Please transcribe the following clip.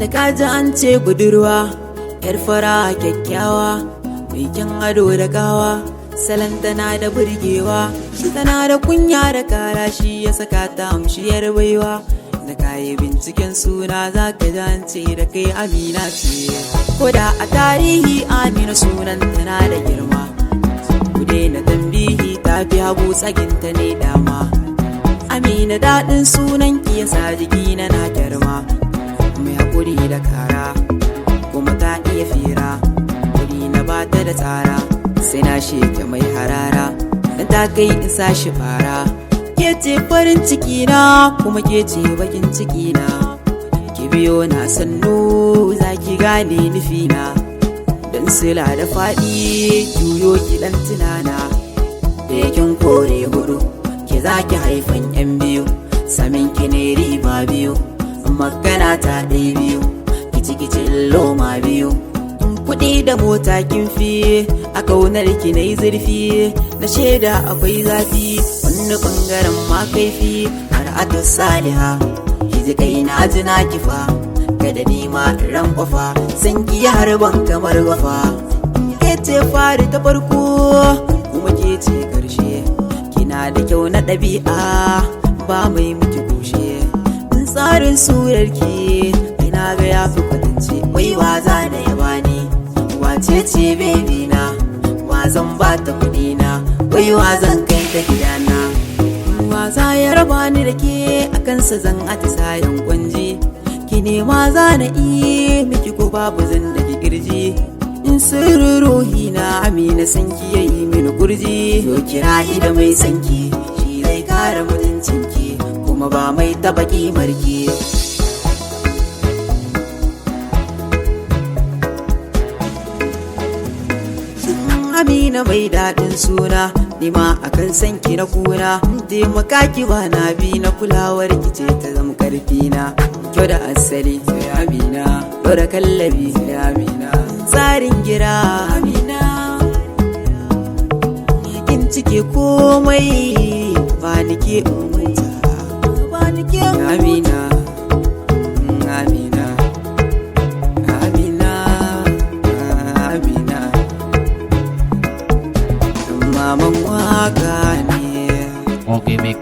Da kaji an ce budurwa, yar fara kyakkyawa, mai kyan ado da gawa, salon tana da burgewa, tana da kunya da kara, shi ya saka ta amshiyar baiwa. Da kayi binciken suna za ka ji an ce da kai Amina ce. Koda a tarihi Amina sunan tana da girma, ku daina tambihi ta fi hagu tsaginta ne dama. Amina daɗin sunan ki yasa jiki na girma, mai haƙuri da kara kuma ta iya fira, wuri na bata da tsara, sai na sheke mai harara dan ta kai in sa shi fara. Ke ce farin ciki na kuma ke ce bakin ciki na, ki biyo na sannu za ki gane nufina, dan sila da faɗi juyo ki dan tunana. Da yakin kore hudu ke za ki haifan yan biyu, samin ki ne riba biyu, magana ta ɗaya biyu, kici loma biyu. Kuɗi da mota kin fi a kaunar ki na yi zurfi, na shaida akwai zafi wani ɓangaren ma kaifi. Har ado saliha ki ji kai na ji na kifa, kada ni ma ran kwafa san ki harban kamar wafa. Ke ce fari ta farko kuma ke ce ƙarshe, kina da kyau na ɗabi'a ba mai miki kushe. Tsarin surarki ina ga ya fi kwatance, wai waza da yaba ne wace ce baby na, wazan ba ta kuɗi na, wai wazan kai ta gidana. Waza ya raba ni da ke a kansa zan atisayen kwanji, ki nema za na iya miki ko babu zan da ki kirji. In sirrin ruhi na Amina sanki yayi mini kurji, yo kira da mai sanki shi zai kare mutuncinki kuma ba mai taba kimarki. Amina mai daɗin suna, nima akan sanki na kuna, taimaka ki ba na bi na kulawar ki ce ta zama karfi na. Kyau da asali sai Amina, kyau da kallabi sai Amina, tsarin gira Amina, kin cike komai ba ni ke umuta, ba ni ke Amina. Amina, Amina, Amina, maman waka ne. Okay, mix.